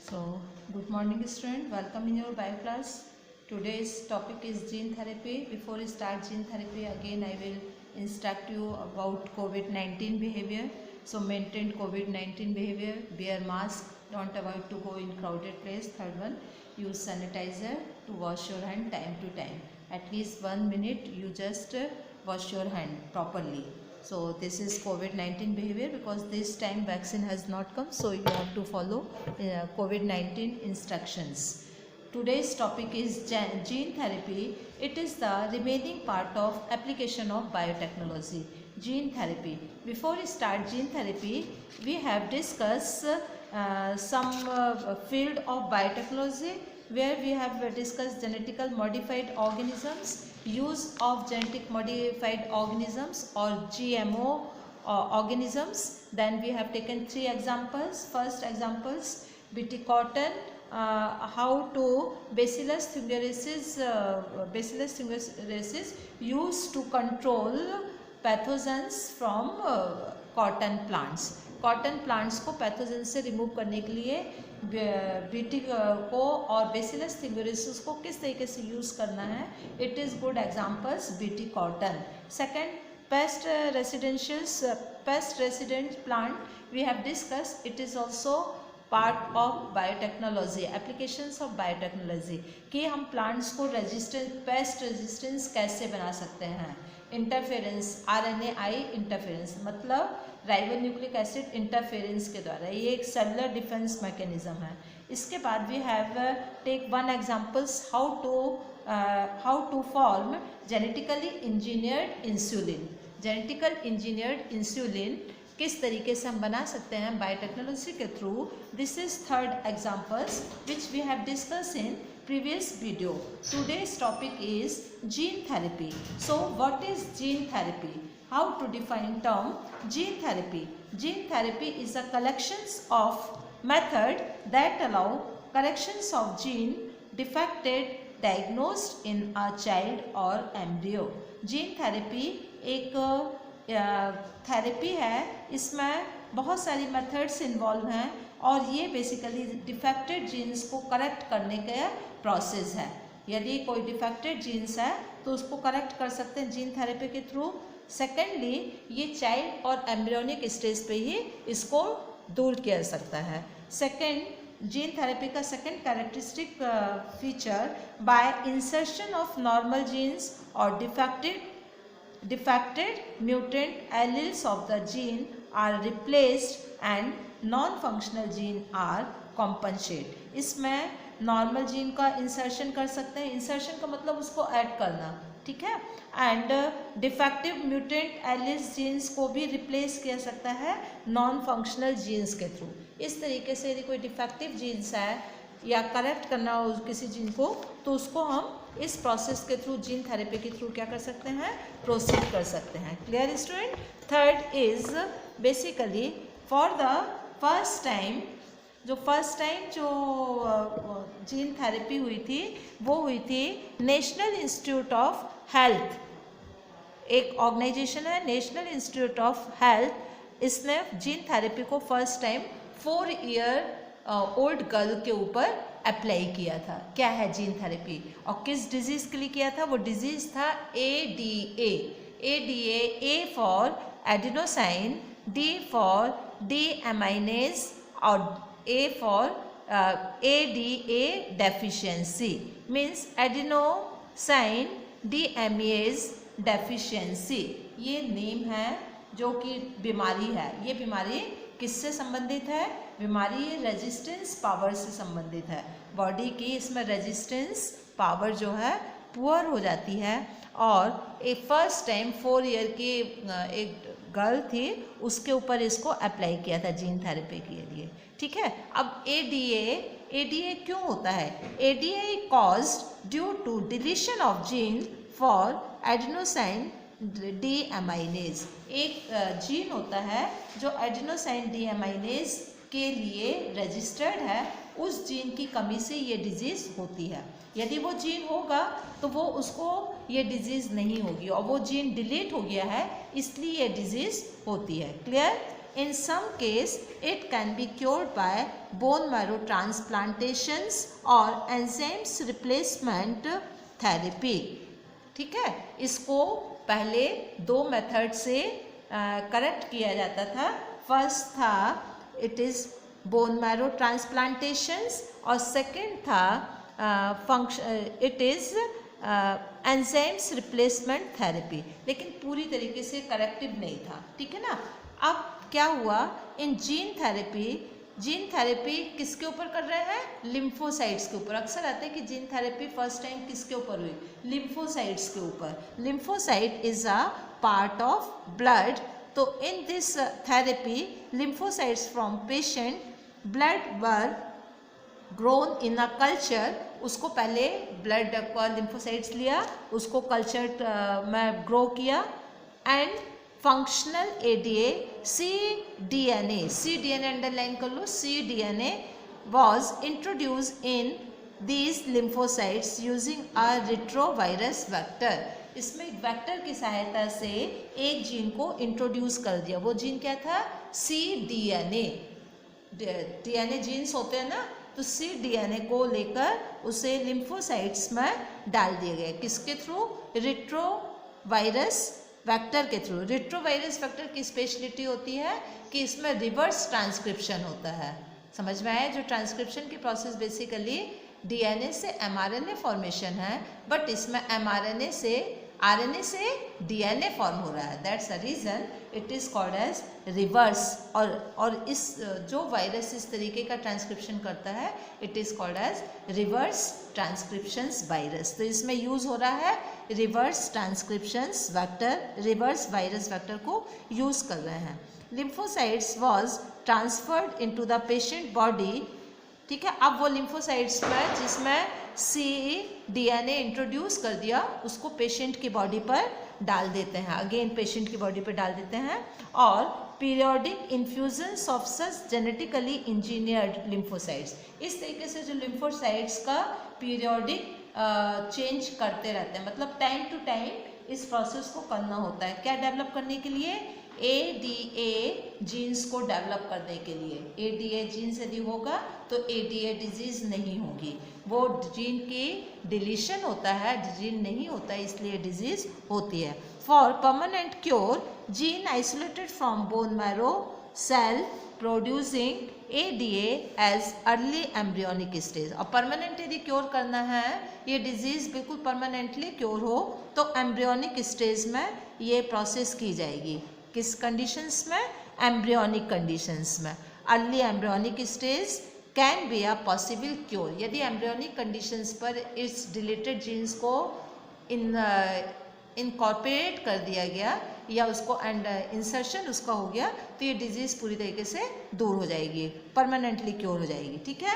So, good morning student, welcome in your bio class. Today's topic is gene therapy. Before we start gene therapy, again I will instruct you about COVID-19 behavior. So, maintain COVID-19 behavior, wear mask, don't avoid to go in crowded place. Third one, use sanitizer to wash your hand time to time. At least 1 minute you just wash your hand properly. So this is COVID-19 behavior because this time vaccine has not come, so you have to follow COVID-19 instructions. Today's topic is gene therapy. It is the remaining part of application of biotechnology. Gene therapy. Before we start gene therapy, we have discussed some field of biotechnology where we have discussed genetically modified organisms, use of genetic modified organisms or GMO organisms. Then we have taken 3 examples. First examples, Bt cotton, how to Bacillus thuringiensis used to control pathogens from cotton plants. Cotton plants को pathogen से remove करने के लिए BT को और bacillus thuringiensis को किस तरीके से यूज़ करना है, it is good examples BT cotton. Second, pest resident plant we have discuss, it is also part of biotechnology, applications of biotechnology कि हम प्लांट्स को पेस्ट रेजिस्टेंस कैसे बना सकते हैं. इंटरफेरेंस, RNAi इंटरफेरेंस मतलब राइबो न्यूक्लिक एसिड इंटरफेरेंस के द्वारा, ये एक सेलुलर डिफेंस मैकेनिज्म है. इसके बाद we have take 1 examples how to form genetically engineered insulin. Genetical engineered insulin किस तरीके से हम बना सकते हैं बायोटेक्नोलॉजी के through. This is 3rd examples which we have discuss in previous video. Today's topic is gene therapy. So what is gene therapy? How to define term gene therapy? Gene therapy is a collections of method that allow corrections of gene defected diagnosed in a child or embryo. Gene therapy एक therapy है, इसमें बहुत सारी methods involve हैं और ये basically defected jeans को correct करने का प्रोसेस है. यदि कोई डिफेक्टेड जीन्स है तो उसको करेक्ट कर सकते हैं जीन थेरेपी के थ्रू. सेकेंडली, ये चाइल्ड और एम्ब्रियोनिक स्टेज पे ही इसको दूर किया जा सकता है. सेकेंड, जीन थेरेपी का second characteristic feature, by insertion of normal genes और defected mutant alleles of the gene are replaced and non-functional gene are compensated. इसमें नॉर्मल जीन का इंसर्शन कर सकते हैं. इंसर्शन का मतलब उसको ऐड करना, ठीक है. And defective mutant alleles genes को भी रिप्लेस किया सकता है नॉन फंक्शनल जीन्स के थ्रू. इस तरीके से यदि कोई डिफेक्टिव जीन्स है या करेक्ट करना हो किसी जीन को, तो उसको हम इस प्रोसेस के थ्रू जीन थेरेपी के थ्रू क्या कर सकते हैं, प्रोसीड कर सकते हैं. Clear student. Third is basically for the first time जो जीन थेरेपी हुई थी वो हुई थी नेशनल इंस्टीट्यूट ऑफ हेल्थ. एक ऑर्गेनाइजेशन है नेशनल इंस्टीट्यूट ऑफ हेल्थ. इसने जीन थेरेपी को first time 4 year old girl के ऊपर अप्लाई किया था. क्या है जीन थेरेपी और किस डिजीज़ के लिए किया था? वो डिजीज़ था ADA. A for adenosine, D for deaminase और A for ADA deficiency. Means adenosine deaminase deficiency. ये नेम है जो कि बीमारी है. ये बीमारी किससे संबंधित है? बीमारी रेजिस्टेंस पावर से संबंधित है. बॉडी की इसमें रेजिस्टेंस पावर जो है पुअर हो जाती है. और एक फर्स्ट टाइम 4 ईयर की एक गर्ल थी, उसके ऊपर इसको अप्लाई किया था जीन थेरेपी के लिए, ठीक है. अब ADA क्यों होता है? ADA caused due to deletion of gene for adenosine deaminase. एक जीन होता है जो एडिनोसाइन डीएमाइनेज के लिए रजिस्टर्ड है. उस जीन की कमी से ये डिजीज़ होती है. यदि वो जीन होगा तो वो उसको ये डिजीज़ नहीं होगी, और वो जीन डिलीट हो गया है इसलिए ये डिजीज़ होती है. Clear. In some case, it can be cured by bone marrow transplantations और एंजाइम्स रिप्लेसमेंट थेरेपी। ठीक है, इसको पहले 2 मेथड से करेक्ट किया जाता था। फर्स्ट था it is bone marrow transplantations और सेकंड था it is enzymes replacement therapy, लेकिन पूरी तरीके से करेक्टिव नहीं था। ठीक है ना। अब क्या हुआ, इन जीन थेरेपी किसके ऊपर कर रहे हैं, लिम्फोसाइट्स के ऊपर। अक्सर आते हैं कि जीन थेरेपी फर्स्ट टाइम किसके ऊपर हुई, लिम्फोसाइट्स के ऊपर। Lymphocyte is a part of blood, तो in this therapy lymphocytes from patient blood were grown in a culture. उसको पहले ब्लड का लिम्फोसाइट्स लिया, उसको कल्चर में ग्रो किया and functional ADA cDNA underline कर लो, cDNA was introduced in these lymphocytes using a retrovirus vector। इसमें एक वेक्टर की सहायता से एक जीन को इंट्रोड्यूस कर दिया। वो जीन क्या था, cDNA। DNA जीन्स होते हैं ना, तो cDNA को लेकर उसे लिम्फोसाइट्स में डाल दिए गए। किसके थ्रू, रेट्रोवायरस वेक्टर के थ्रू। रेट्रोवायरस वेक्टर की स्पेशलिटी होती है कि इसमें रिवर्स ट्रांसक्रिप्शन होता है। समझ में आया, जो ट्रांसक्रिप्शन की प्रोसेस बेसिकली डीएनए से एमआरएनए फॉर्मेशन है, बट इसमें एमआरएनए से आरएनए से डीएनए फॉर्म हो रहा है। That's a reason it is called as reverse. और इस जो वायरस इस तरीके का ट्रांसक्रिप्शन करता है, it is called as reverse transcriptions virus. तो इसमें यूज़ हो रहा है reverse transcriptions vector, reverse virus vector को यूज़ कर रहे हैं। Lymphocytes was transferred into the patient body. ठीक है, अब वो लिम्फोसाइट्स पर जिसमें cDNA इंट्रोड्यूस कर दिया, उसको पेशेंट की बॉडी पर डाल देते हैं, अगेन पेशेंट की बॉडी पर डाल देते हैं। और periodic infusions of such genetically engineered lymphocytes, इस तरीके से जो लिम्फोसाइट्स का पीरियोडिक चेंज करते रहते हैं, मतलब टाइम टू टाइम इस प्रोसेस को करना होता है। क्या डेवलप करने के लिए, ADA जीन्स को डेवलप करने के लिए। ADA जीन्स यदि होगा तो ADA डिजीज़ नहीं होगी। वो जीन की डिलीशन होता है, जीन नहीं होता है, इसलिए डिजीज़ होती है। For permanent cure, gene isolated from bone marrow cell producing ADA as early embryonic stage. और परमानेंट यदि क्योर करना है, ये डिजीज़ बिल्कुल परमानेंटली क्योर हो, तो एम्ब्रियोनिक स्टेज में ये प्रोसेस की जाएगी। किस कंडीशंस में, एम्ब्रियोनिक कंडीशंस में। Early embryonic stage can be a possible cure. यदि एम्ब्रियोनिक कंडीशंस पर इस डिलीटेड जीन्स को इनकॉर्पोरेट कर दिया गया या उसको इंसर्शन उसका हो गया, तो ये डिजीज़ पूरी तरीके से दूर हो जाएगी, परमानेंटली क्योर हो जाएगी। ठीक है।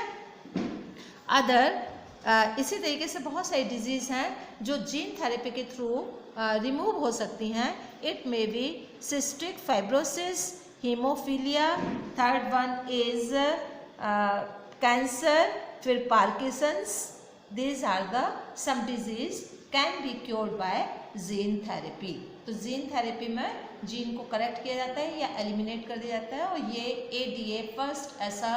इसी तरीके से बहुत सारी डिजीज़ हैं जो जीन थेरेपी के थ्रू रिमूव हो सकती हैं। It may be cystic fibrosis, haemophilia, third one is cancer, फिर Parkinson's. These are the some disease can be cured by gene therapy. तो जीन थेरेपी में जीन को करेक्ट किया जाता है या एलिमिनेट कर दिया जाता है। और ये ADA फर्स्ट ऐसा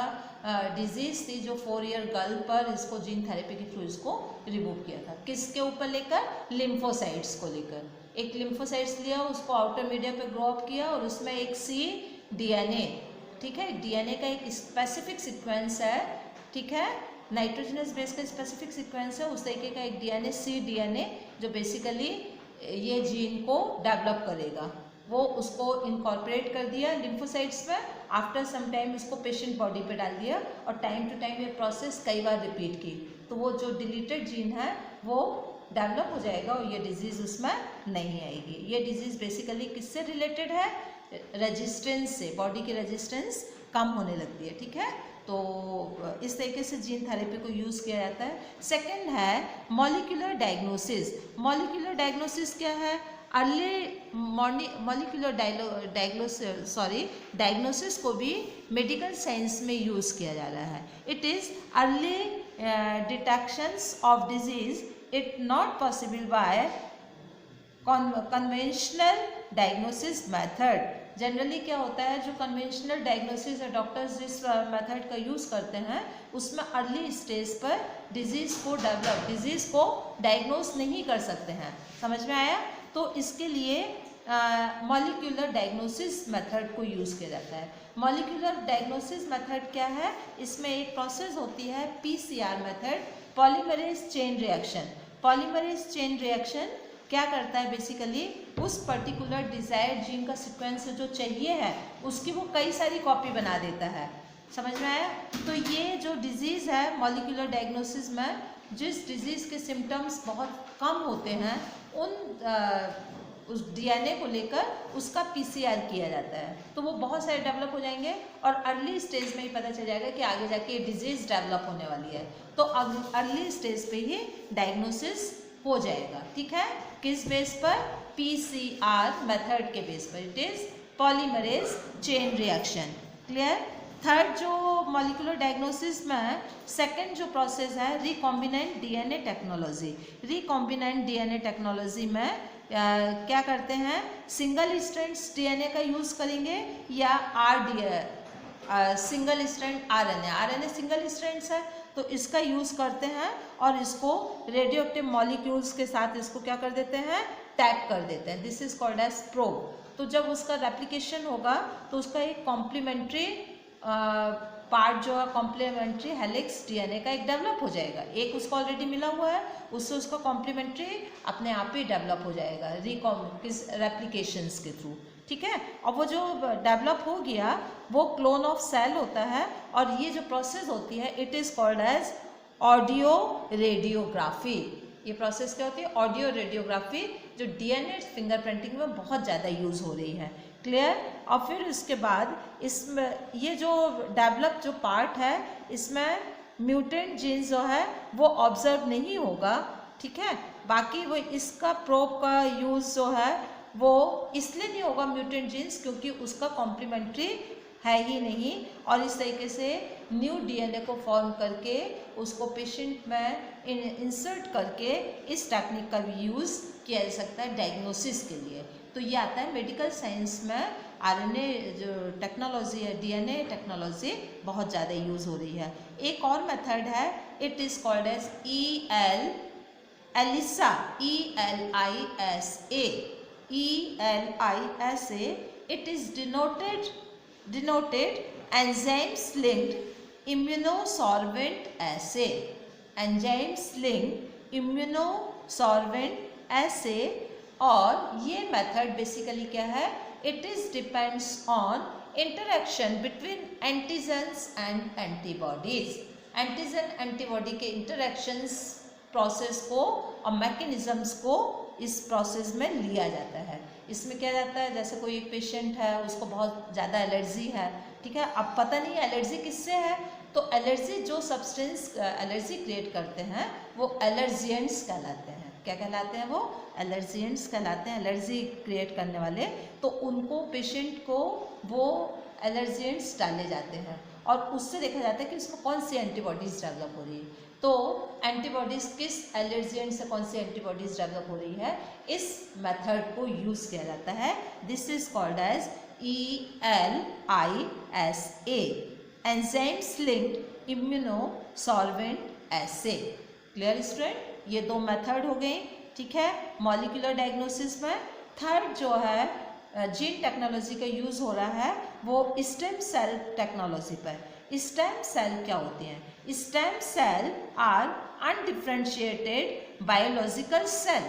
डिजीज़ थी जो 4 ईयर गर्ल पर इसको जीन थेरेपी के थ्रू इसको रिमूव किया था। किसके ऊपर लेकर, लिम्फोसाइट्स को लेकर। एक लिम्फोसाइट्स लिया, उसको आउटर मीडिया पे ग्रो अप किया और उसमें एक cDNA, ठीक है, DNA का एक स्पेसिफिक सीक्वेंस है, ठीक है, नाइट्रोजनस बेस का स्पेसिफिक सीक्वेंस है, उस तरीके का एक DNA cDNA जो बेसिकली ये जीन को डेवलप करेगा। वो उसको इनकॉर्पोरेट कर दिया लिम्फोसाइट्स में, आफ्टर सम टाइम इसको पेशेंट बॉडी पे डाल दिया और टाइम टू टाइम ये प्रोसेस कई बार रिपीट की, तो वो जो डिलीटेड जीन है वो डेवलप हो जाएगा और ये डिजीज़ उसमें नहीं आएगी। ये डिजीज़ बेसिकली किससे रिलेटेड है, रेजिस्टेंस से, बॉडी की रेजिस्टेंस कम होने लगती है। ठीक है, तो इस तरीके से जीन थेरेपी को यूज़ किया जाता है। सेकंड है मॉलिक्यूलर डायग्नोसिस। मॉलिक्यूलर डायग्नोसिस क्या है, अर्ली मॉलिक्यूलर डायग्नोसिस को भी मेडिकल साइंस में यूज़ किया जा रहा है। It is early detections of disease, it not possible by conventional diagnosis method। Generally क्या होता है, जो कन्वेंशनल डायग्नोसिस है, डॉक्टर्स जिस मेथड का यूज़ करते हैं उसमें अर्ली स्टेज पर डिजीज़ को डायग्नोस नहीं कर सकते हैं। समझ में आया? तो इसके लिए मॉलिक्यूलर डायग्नोसिस मेथड को यूज़ किया जाता है। मॉलिक्यूलर डायग्नोसिस मेथड क्या है? इसमें एक प्रोसेस होती है PCR method, polymerase chain reaction. Polymerase chain reaction क्या करता है, बेसिकली उस पर्टिकुलर डिजायर्ड जीन का सीक्वेंस जो चाहिए है उसकी वो कई सारी कॉपी बना देता है। समझ में आया? तो ये जो डिजीज़ है मॉलिक्यूलर डायग्नोसिस में, जिस डिजीज़ के सिम्टम्स बहुत कम होते हैं उस DNA को लेकर उसका PCR किया जाता है, तो वो बहुत सारे डेवलप हो जाएंगे और अर्ली स्टेज में ही पता चल जाएगा कि आगे जाके डिजीज़ डेवलप होने वाली है, तो अर्ली स्टेज पे ही डायग्नोसिस हो जाएगा। ठीक है? किस बेस पर? PCR मेथड के बेस पर, it is polymerase chain reaction. Clear? Third जो मॉलिक्यूलर डायग्नोसिस में सेकंड जो प्रोसेस है, recombinant DNA technology. Recombinant DNA technology में क्या करते हैं, सिंगल स्ट्रैंड्स DNA का यूज़ करेंगे या single strand RNA single strands है तो इसका यूज़ करते हैं और इसको रेडियोएक्टिव मॉलिक्यूल्स के साथ इसको क्या कर देते हैं, टैग कर देते हैं। This is called as probe. तो जब उसका रेप्लिकेशन होगा तो उसका एक कॉम्प्लीमेंट्री पार्ट जो है, कॉम्प्लीमेंट्री हेलिक्स DNA का एक डेवलप हो जाएगा। एक उसको ऑलरेडी मिला हुआ है, उससे उसका कॉम्प्लीमेंट्री अपने आप ही डेवलप हो जाएगा किस रेप्लिकेशंस के थ्रू। ठीक है? और वो जो डेवलप हो गया वो क्लोन ऑफ सेल होता है और ये जो प्रोसेस होती है it is called as audio radiography. ये प्रोसेस क्या होती है? ऑडियो रेडियोग्राफी, जो DNA फिंगरप्रिंटिंग में बहुत ज़्यादा यूज़ हो रही है। क्लियर? और फिर इसके बाद इसमें ये जो डेवलप जो पार्ट है इसमें म्यूटेंट जीन्स जो है वो ऑब्जर्व नहीं होगा। ठीक है? बाकी वो इसका प्रोब का यूज़ जो है वो इसलिए नहीं होगा म्यूटेंट जीन्स क्योंकि उसका कॉम्प्लीमेंट्री है ही नहीं, और इस तरीके से न्यू DNA को फॉर्म करके उसको पेशेंट में इंसर्ट करके इस टेक्निक का भी यूज़ किया जा सकता है डायग्नोसिस के लिए। तो ये आता है मेडिकल साइंस में। RNA जो टेक्नोलॉजी है, DNA टेक्नोलॉजी बहुत ज़्यादा यूज़ हो रही है। एक और मेथड है, it is called as ELISA, ELISA. It is denoted enzymes linked immunosorbent assay. Enzymes linked immunosorbent assay, और ये मेथड बेसिकली क्या है, it is depends on interaction between antigens and antibodies. Antigen antibody के interactions process को और mechanisms को इस process में लिया जाता है। इसमें क्या जाता है, जैसे कोई एक पेशेंट है उसको बहुत ज़्यादा एलर्जी है। ठीक है? अब पता नहीं एलर्जी किससे है, तो एलर्जी जो सब्सटेंस एलर्जी क्रिएट करते हैं वो एलर्जिएंट्स कहलाते हैं। क्या कहलाते हैं? वो एलर्जिएंट्स कहलाते हैं, एलर्जी क्रिएट करने वाले। तो उनको पेशेंट को वो एलर्जिएंट्स डाले जाते हैं और उससे देखा जाता है कि उसको कौन सी एंटीबॉडीज़ डेवलप हो रही है। तो एंटीबॉडीज़ किस एलर्जिएंट से कौन सी एंटीबॉडीज़ डेवलप हो रही है, इस मेथड को यूज़ किया जाता है। This is called as ELISA, enzymes linked immunosorbent assay. Clear student? ये दो मेथड हो गई। ठीक है? मॉलिक्यूलर डायग्नोसिस में थर्ड जो है जीन टेक्नोलॉजी का यूज़ हो रहा है वो स्टेम सेल टेक्नोलॉजी पर। स्टेम सेल क्या होती हैं? Stem cell are undifferentiated biological cell.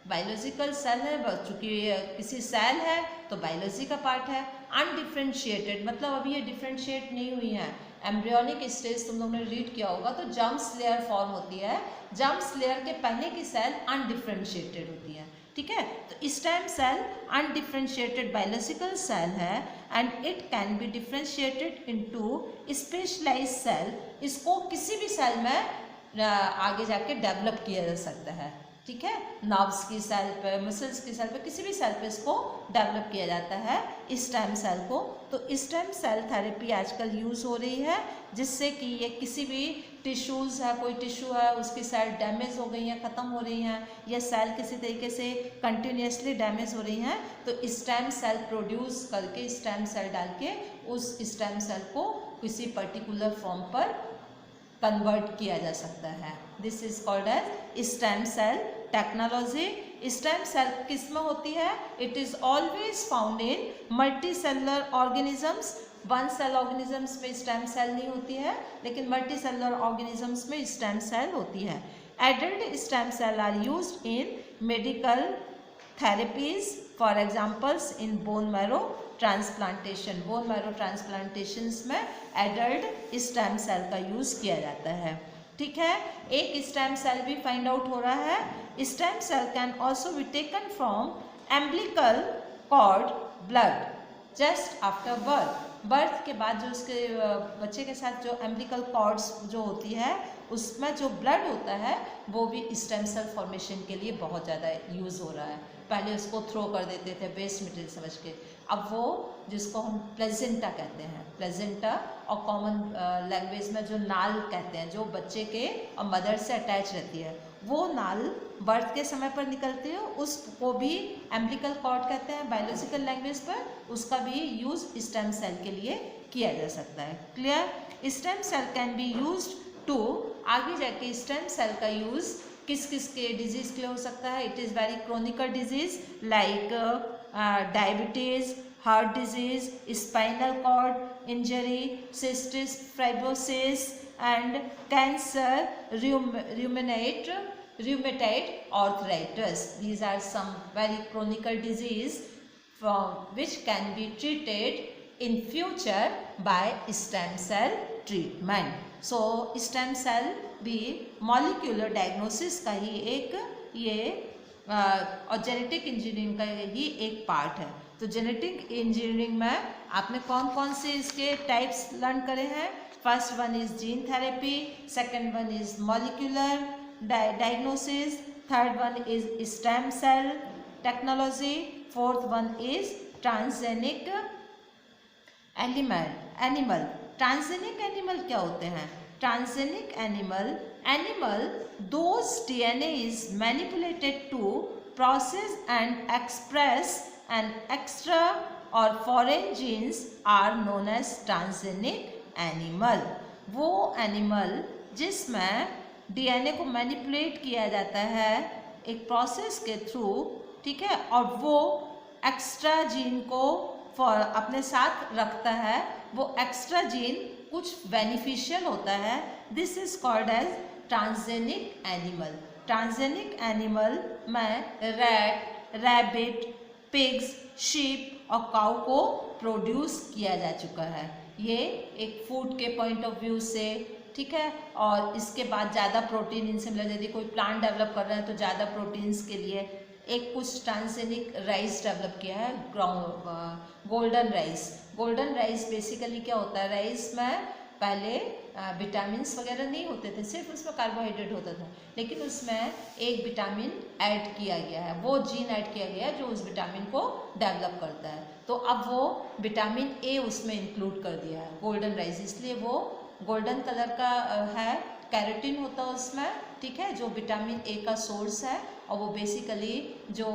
Biological cell है, चूँकि किसी सेल है तो बायोलॉजी का पार्ट है। अनडिफ्रेंशिएटेड मतलब अभी ये डिफ्रेंशिएट नहीं हुई है। एम्ब्रियोनिक स्टेज तुम लोगों ने रीड किया होगा, तो जम्स लेयर फॉर्म होती है। जम्स लेयर के पहले की सेल अनडिफ्रेंशिएटेड होती है। ठीक है? तो stem cell undifferentiated biological cell है and it can be differentiated into specialised cell. इसको किसी भी सेल में आगे जाके डेवलप किया जा सकता है। ठीक है, नर्व्स की सेल पे, मसल्स की सेल पे, किसी भी सेल पे इसको डेवलप किया जाता है स्टेम सेल को। तो स्टेम सेल थेरेपी आजकल यूज़ हो रही है, जिससे कि ये किसी भी टिश्यूज़ है, कोई टिश्यू है उसकी सेल डैमेज हो गई हैं, ख़त्म हो रही हैं, या सेल किसी तरीके से कंटिन्यूसली डैमेज हो रही हैं, तो स्टेम सेल प्रोड्यूस करके, स्टेम सेल डाल के उस स्टेम सेल को किसी पर्टिकुलर फॉर्म पर कन्वर्ट किया जा सकता है। This is called as stem cell technology. Stem cell किस में होती है? It is always found in multi cellular organisms. One cell organisms में स्टेम सेल नहीं होती है, लेकिन मल्टी सेलुलर ऑर्गेनिजम्स में स्टेम सेल होती है। Adult stem cell are used in medical therapies, for examples in bone marrow transplantation. Bone marrow transplantations में adult stem cell का यूज़ किया जाता है। ठीक है, एक स्टेम सेल भी फाइंड आउट हो रहा है। Stem cell can also be taken from umbilical cord blood just after birth. Birth के बाद जो उसके बच्चे के साथ जो एम्बिलिकल कॉर्ड्स जो होती है, उसमें जो ब्लड होता है वो भी स्टेम सेल फॉर्मेशन के लिए बहुत ज़्यादा यूज़ हो रहा है। पहले उसको थ्रो कर देते थे वेस्ट मटेरियल समझ के, अब वो जिसको हम प्लेजेंटा कहते हैं, प्लेजेंटा, और कॉमन लैंग्वेज में जो नाल कहते हैं, जो बच्चे के और मदर से अटैच रहती है, वो नाल बर्थ के समय पर निकलती है, उसको भी एम्बिलिकल कॉर्ड कहते हैं बायोलॉजिकल लैंग्वेज पर। उसका भी यूज़ स्टेम सेल के लिए किया जा सकता है। Clear? Stem cell can be used to, आगे जाके स्टेम सेल का यूज़ किस किस के डिजीज़ के लिए हो सकता है? It is very chronical disease like diabetes, heart disease, spinal cord injury, cystic fibrosis and cancer, rheumatoid arthritis. These are some very chronic disease which can be treated in future by stem cell treatment. So stem cell भी molecular diagnosis का ही एक ये और genetic engineering का ही एक part है। तो genetic engineering में आपने कौन कौन से इसके टाइप्स लर्न करे हैं? First one is gene therapy, second one is molecular diagnosis, third one is stem cell technology, fourth one is transgenic animal. Transgenic animal क्या होते हैं? Transgenic animal those DNA is manipulated to process and express an extra or foreign genes are known as transgenic animal. वो animal जिसमें DNA को manipulate किया जाता है एक प्रोसेस के थ्रू, ठीक है, और वो एक्स्ट्रा जीन को अपने साथ रखता है, वो एक्स्ट्रा जीन कुछ बेनिफिशियल होता है। This is called as transgenic animal. Transgenic animal में रैट, रैबिट, पिग्स, शीप और काऊ को प्रोड्यूस किया जा चुका है। ये एक फूड के पॉइंट ऑफ व्यू से, ठीक है, और इसके बाद ज़्यादा प्रोटीन इनसे मिला। यदि कोई प्लांट डेवलप कर रहा है तो ज़्यादा प्रोटीन्स के लिए एक कुछ ट्रांसजेनिक राइस डेवलप किया है, golden rice. Golden rice basically क्या होता है? राइस में पहले विटामिन्स वगैरह नहीं होते थे, सिर्फ उसमें कार्बोहाइड्रेट होता था, लेकिन उसमें एक विटामिन ऐड किया गया है, वो जीन ऐड किया गया है जो उस विटामिन को डेवलप करता है। तो अब वो विटामिन ए उसमें इंक्लूड कर दिया है गोल्डन राइस, इसलिए वो गोल्डन कलर का है। कैरोटीन होता है उसमें, ठीक है, जो विटामिन ए का सोर्स है, और वो बेसिकली जो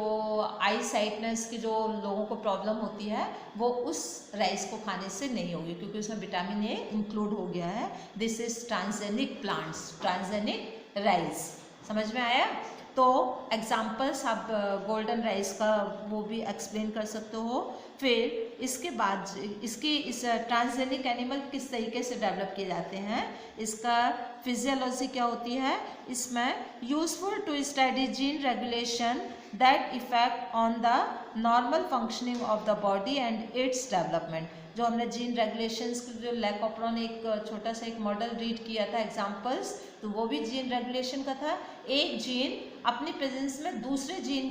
आई साइटनेस की जो लोगों को प्रॉब्लम होती है वो उस राइस को खाने से नहीं होगी, क्योंकि उसमें विटामिन ए इंक्लूड हो गया है। This is transgenic plants, transgenic rice. समझ में आया? तो एग्जाम्पल्स आप गोल्डन राइस का वो भी एक्सप्लेन कर सकते हो। फिर इसके बाद इस ट्रांसजेनिक एनिमल किस तरीके से डेवलप किए जाते हैं, इसका फिजियोलॉजी क्या होती है, इसमें useful to study gene regulation that effect on the normal functioning of the body and its development. जो हमने जीन रेगुलेशंस जो लैकोप्रोन एक छोटा सा एक मॉडल रीड किया था एग्जाम्पल्स, तो वो भी जीन रेगुलेशन का था। एक जीन अपनी प्रेजेंस में दूसरे जीन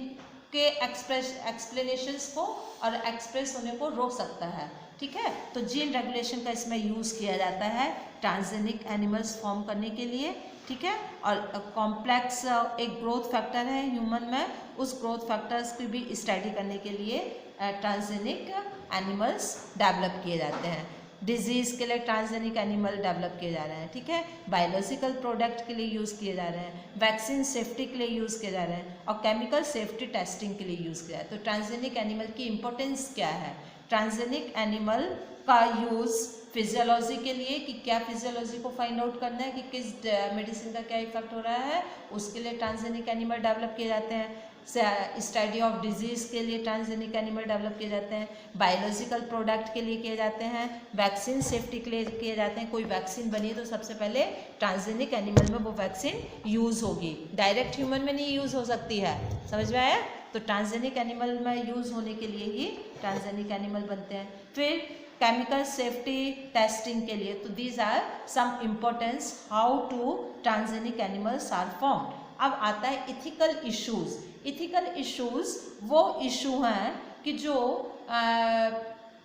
के एक्सप्लेनेशंस को और एक्सप्रेस होने को रोक सकता है। ठीक है। तो जीन रेगुलेशन का इसमें यूज़ किया जाता है ट्रांसजेनिक एनिमल्स फॉर्म करने के लिए, ठीक है। और कॉम्प्लेक्स एक ग्रोथ फैक्टर है ह्यूमन में, उस ग्रोथ फैक्टर्स की भी स्टडी करने के लिए ट्रांसजेनिक एनिमल्स डेवलप किए जाते हैं। डिजीज़ के लिए ट्रांसजेनिक एनिमल डेवलप किए जा रहे हैं, ठीक है। बायोलॉजिकल प्रोडक्ट के लिए यूज़ किए जा रहे हैं, वैक्सीन सेफ्टी के लिए यूज़ किए जा रहे हैं, और केमिकल सेफ्टी टेस्टिंग के लिए यूज़ किया है। तो ट्रांसजेनिक एनिमल की इम्पोर्टेंस क्या है? ट्रांसजेनिक एनिमल का यूज़ फिजियोलॉजी के लिए, कि क्या फिजियोलॉजी को फाइंड आउट करना है कि किस मेडिसिन का क्या इफेक्ट हो रहा है, उसके लिए ट्रांसजेनिक एनिमल डेवलप किए जाते हैं। स्टडी ऑफ डिजीज़ के लिए ट्रांसजेनिक एनिमल डेवलप किए जाते हैं, बायोलॉजिकल प्रोडक्ट के लिए किए जाते हैं, वैक्सीन सेफ्टी के लिए किए जाते हैं। कोई वैक्सीन बनी तो सबसे पहले ट्रांसजेनिक एनिमल में वो वैक्सीन यूज़ होगी, डायरेक्ट ह्यूमन में नहीं यूज़ हो सकती है, समझ में आया? तो ट्रांसजेनिक एनिमल में यूज़ होने के लिए ही ट्रांसजेनिक एनिमल बनते हैं। फिर केमिकल सेफ्टी टेस्टिंग के लिए, तो these are some importance how to transgenic animals are formed. अब आता है इथिकल इश्यूज़। इथिकल इश्यूज़ वो इशू हैं कि जो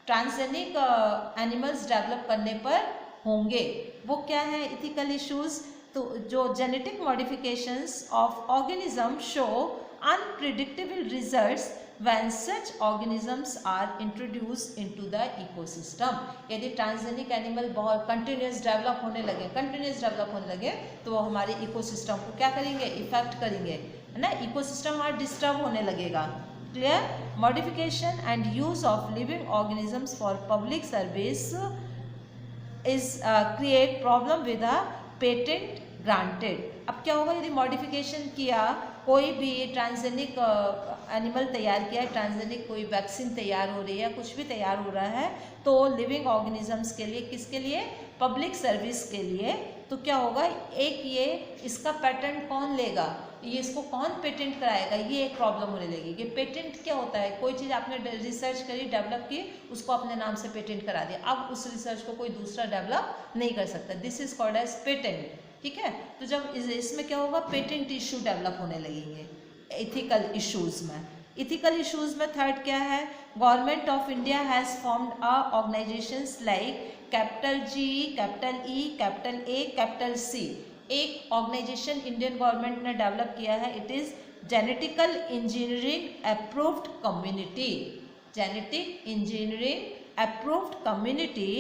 ट्रांसजेनिक एनिमल्स डेवलप करने पर होंगे। वो क्या है इथिकल इश्यूज़? तो जो genetic modifications of organism show unpredictable results when such organisms are introduced into the ecosystem। यदि ट्रांसजेनिक एनिमल बहुत कंटिन्यूस डेवलप होने लगे तो वो हमारे इकोसिस्टम को क्या करेंगे? इफेक्ट करेंगे, है ना। इकोसिस्टम हमारा डिस्टर्ब होने लगेगा। Clear? Modification and use of living organisms for public service is create problem with a patent granted. अब क्या होगा यदि मॉडिफिकेशन किया, कोई भी ट्रांसजेनिक एनिमल तैयार किया है, ट्रांसजेनिक कोई वैक्सीन तैयार हो रही है, कुछ भी तैयार हो रहा है, तो लिविंग ऑर्गेनिजम्स के लिए, किसके लिए? पब्लिक सर्विस के लिए। तो क्या होगा, एक ये इसका पेटेंट कौन लेगा, ये इसको कौन पेटेंट कराएगा, ये एक प्रॉब्लम होने लगेगी। कि पेटेंट क्या होता है? कोई चीज़ आपने रिसर्च करी, डेवलप की, उसको अपने नाम से पेटेंट करा दिया, अब उस रिसर्च को कोई दूसरा डेवलप नहीं कर सकता। This is called as patent, ठीक है। तो जब इसमें क्या होगा, पेटेंट इशू डेवलप होने लगेंगे इथिकल इश्यूज़ में। इथिकल इश्यूज़ में थर्ड क्या है? Government of India has formed a organisations like capital G, capital E, capital A, capital C। एक ऑर्गेनाइजेशन इंडियन गवर्नमेंट ने डेवलप किया है, it is genetical engineering approved community. Genetic engineering approved community,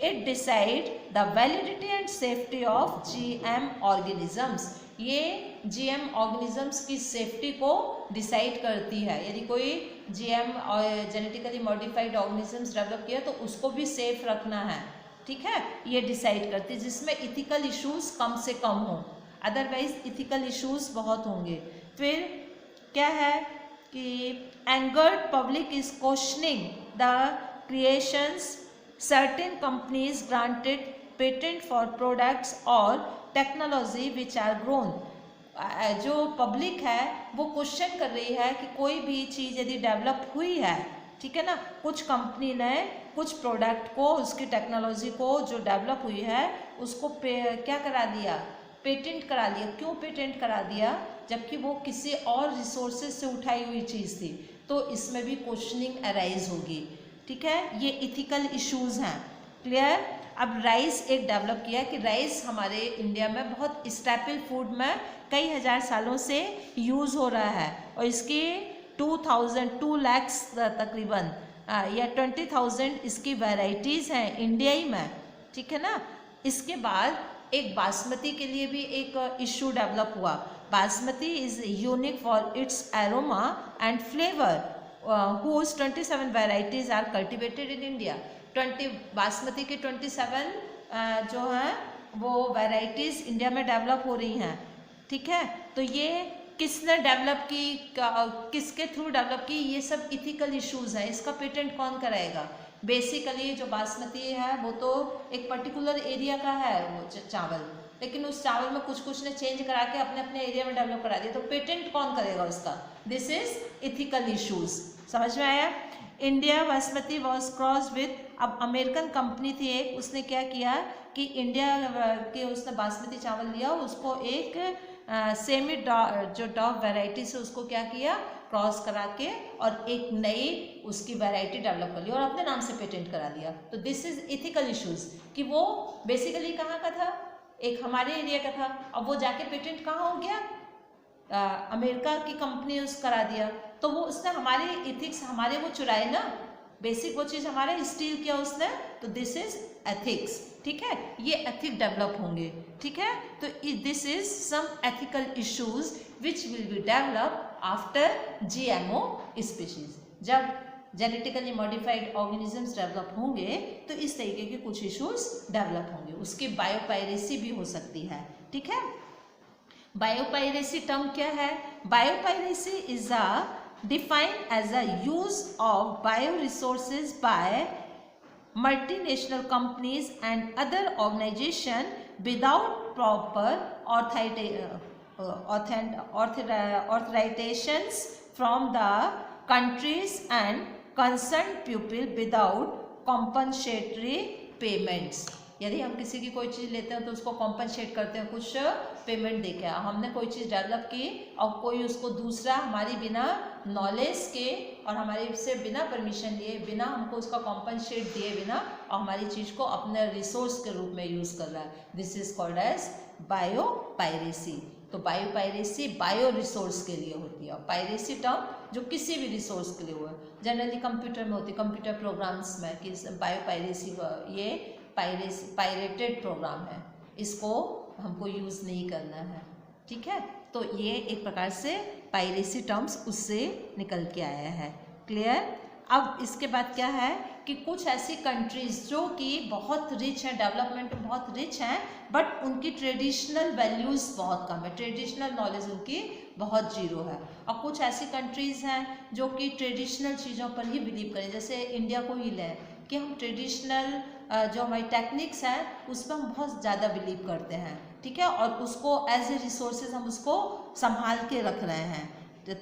it decide the validity and safety of GM organisms. ये GM organisms की safety को decide करती है। यदि कोई GM और जेनेटिकली मॉडिफाइड ऑर्गेनिजम्स डेवलप किया तो उसको भी सेफ रखना है, ठीक है, ये डिसाइड करती है, जिसमें इथिकल इश्यूज कम से कम हों, अदरवाइज इथिकल इश्यूज बहुत होंगे। फिर क्या है कि angered public is questioning the creations certain companies granted patent for products or technology which are grown। जो पब्लिक है वो क्वेश्चन कर रही है कि कोई भी चीज़ यदि डेवलप हुई है, ठीक है ना, कुछ कंपनी ने कुछ प्रोडक्ट को, उसकी टेक्नोलॉजी को जो डेवलप हुई है उसको क्या करा दिया? पेटेंट करा दिया। क्यों पेटेंट करा दिया? जबकि वो किसी और रिसोर्सेज से उठाई हुई चीज़ थी। तो इसमें भी क्वेश्चनिंग अराइज होगी, ठीक है। ये इथिकल इश्यूज़ हैं। क्लियर? अब राइस एक डेवलप किया कि राइस हमारे इंडिया में बहुत स्टेपल फूड में कई हज़ार सालों से यूज़ हो रहा है, और इसकी 2 लाख तकरीबन या 20,000 इसकी वैरायटीज़ हैं इंडिया ही में, ठीक है ना। इसके बाद एक बासमती के लिए भी एक इशू डेवलप हुआ। Basmati is unique for its aroma and flavour, whose 27 varieties are cultivated in India। 20 basmati के 27 जो हैं वो वैरायटीज़ इंडिया में डेवलप हो रही हैं, ठीक है। तो ये किसने डेवलप की, किसके थ्रू डेवलप की, ये सब इथिकल इश्यूज़ हैं। इसका पेटेंट कौन कराएगा? बेसिकली जो बासमती है वो तो एक पर्टिकुलर एरिया का है वो चावल, लेकिन उस चावल में कुछ ने चेंज करा के अपने अपने एरिया में डेवलप करा दिया, तो पेटेंट कौन करेगा उसका? This is ethical issues. समझ में आया? India basmati was cross with, अब अमेरिकन कंपनी थी एक, उसने क्या किया कि इंडिया के उसने बासमती चावल लिया, उसको एक सेमी जो डॉग वैरायटी से उसको क्या किया, क्रॉस करा के और एक नई उसकी वैरायटी डेवलप कर ली और अपने नाम से पेटेंट करा लिया। तो दिस इज इथिकल इश्यूज कि वो बेसिकली कहाँ का था, एक हमारे एरिया का था, अब वो जाके पेटेंट कहाँ हो गया, अमेरिका की कंपनी उस करा दिया, तो वो उसने हमारे इथिक्स हमारे वो चुराए ना, बेसिक वो चीज़ हमारा स्टील किया उसने, तो दिस इज एथिक्स। ठीक है, ये एथिक डेवलप होंगे। ठीक है, तो this is some ethical issues which will be develop after GMO species. जब जेनेटिकली मॉडिफाइड ऑर्गेनिजम्स डेवलप होंगे तो इस तरीके के कुछ इश्यूज डेवलप होंगे, उसकी बायोपायरेसी भी हो सकती है। ठीक है, बायोपायरेसी टर्म क्या है? Biopiracy is defined as a use of bioresources by multinational companies and other organizations without proper authorizations from the countries and concerned people without compensatory payments। यदि हम किसी की कोई चीज़ लेते हैं तो उसको कॉम्पनसेट करते हैं, कुछ पेमेंट देके। हमने कोई चीज़ डेवलप की और कोई उसको दूसरा हमारी बिना नॉलेज के और हमारे से बिना परमिशन लिए, बिना हमको उसका कॉम्पनसेट दिए बिना और हमारी चीज़ को अपने रिसोर्स के रूप में यूज़ कर रहा है, this is called as biopiracy. तो बायोपायरेसी बायो रिसोर्स के लिए होती है और पायरेसी टर्म जो किसी भी रिसोर्स के लिए हुआ, जनरली कंप्यूटर में होती है, कंप्यूटर प्रोग्राम्स में कि बायोपायरेसी ये पायरेटेड प्रोग्राम है, इसको हमको यूज़ नहीं करना है। ठीक है, तो ये एक प्रकार से पायरेसी टर्म्स उससे निकल के आया है। क्लियर? अब इसके बाद क्या है कि कुछ ऐसी कंट्रीज जो कि बहुत रिच हैं, डेवलपमेंट में बहुत रिच हैं, बट उनकी ट्रेडिशनल वैल्यूज़ बहुत कम है, ट्रेडिशनल नॉलेज उनकी बहुत जीरो है। और कुछ ऐसी कंट्रीज़ हैं जो कि ट्रेडिशनल चीज़ों पर ही बिलीव करें, जैसे इंडिया को ही लें कि हम ट्रेडिशनल जो हमारी टेक्निक्स हैं उस पर हम बहुत ज़्यादा बिलीव करते हैं। ठीक है, और उसको एज ए रिसोर्सेज हम उसको संभाल के रख रहे हैं।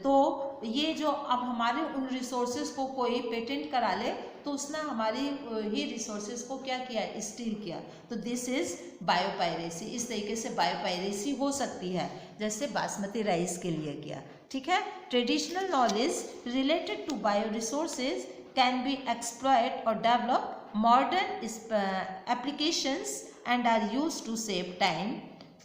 तो ये जो अब हमारे उन रिसोर्सेज को कोई पेटेंट करा ले तो उसने हमारी ही रिसोर्सेज को क्या किया, स्टील किया, तो दिस इज बायोपायरेसी। इस तरीके से बायोपायरेसी हो सकती है, जैसे बासमती राइस के लिए किया। ठीक है, traditional knowledge related to bio resources can be exploit और develop modern applications and are used to save time.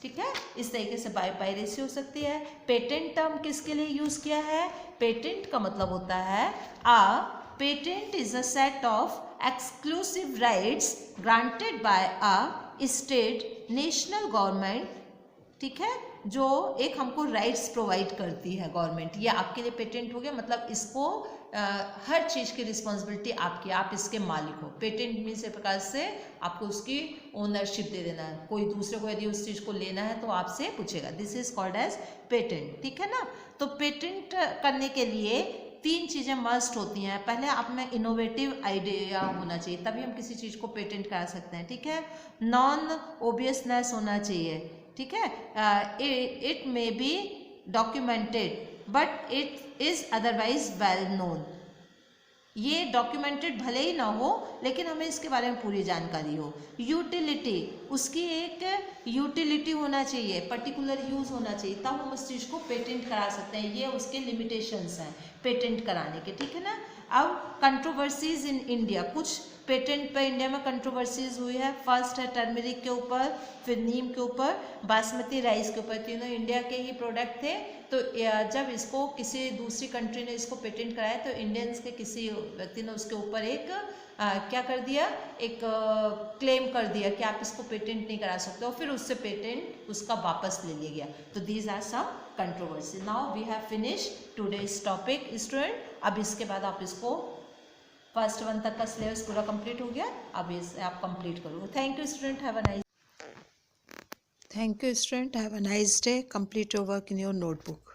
ठीक है, इस तरीके से बायोपायरेसी हो सकती है। पेटेंट टर्म किसके लिए यूज़ किया है? पेटेंट का मतलब होता है patent is a set of exclusive rights granted by a state national government. ठीक है, जो एक हमको राइट्स प्रोवाइड करती है गवर्नमेंट, ये आपके लिए पेटेंट हो गया, मतलब इसको हर चीज़ की रिस्पॉन्सिबिलिटी आपकी, आप इसके मालिक हो। पेटेंट मीन्स एक प्रकार से आपको उसकी ओनरशिप दे देना है, कोई दूसरे को यदि उस चीज़ को लेना है तो आपसे पूछेगा, this is called as patent. ठीक है ना, तो पेटेंट करने के लिए 3 चीज़ें मस्ट होती हैं। पहले आप में इनोवेटिव आइडिया होना चाहिए, तभी हम किसी चीज़ को पेटेंट करा सकते हैं। ठीक है, नॉन ओबियसनेस होना चाहिए। ठीक है, it may be documented but it is otherwise well known. ये डॉक्यूमेंटेड भले ही ना हो लेकिन हमें इसके बारे में पूरी जानकारी हो। यूटिलिटी, उसकी एक यूटिलिटी होना चाहिए, पर्टिकुलर यूज़ होना चाहिए, तब हम उस चीज़ को पेटेंट करा सकते हैं। ये उसके लिमिटेशंस हैं पेटेंट कराने के। ठीक है ना, अब कंट्रोवर्सीज इन इंडिया, कुछ पेटेंट पे इंडिया में कंट्रोवर्सीज हुई है। फर्स्ट है टर्मरिक के ऊपर, फिर नीम के ऊपर, बासमती राइस के ऊपर। तीनों इंडिया के ही प्रोडक्ट थे। तो जब इसको किसी दूसरी कंट्री ने इसको पेटेंट कराया तो इंडियंस के किसी व्यक्ति ने उसके ऊपर एक क्या कर दिया, एक क्लेम कर दिया कि आप इसको पेटेंट नहीं करा सकते, और फिर उससे पेटेंट उसका वापस ले लिया गया। तो these are some controversy. Now we have finish today's topic student. अब इसके बाद आप इसको फर्स्ट 1 तक का सिलेबस पूरा कंप्लीट हो गया, अब इसे आप कंप्लीट करोगे। Thank you student, have a nice day. Complete your work in your notebook.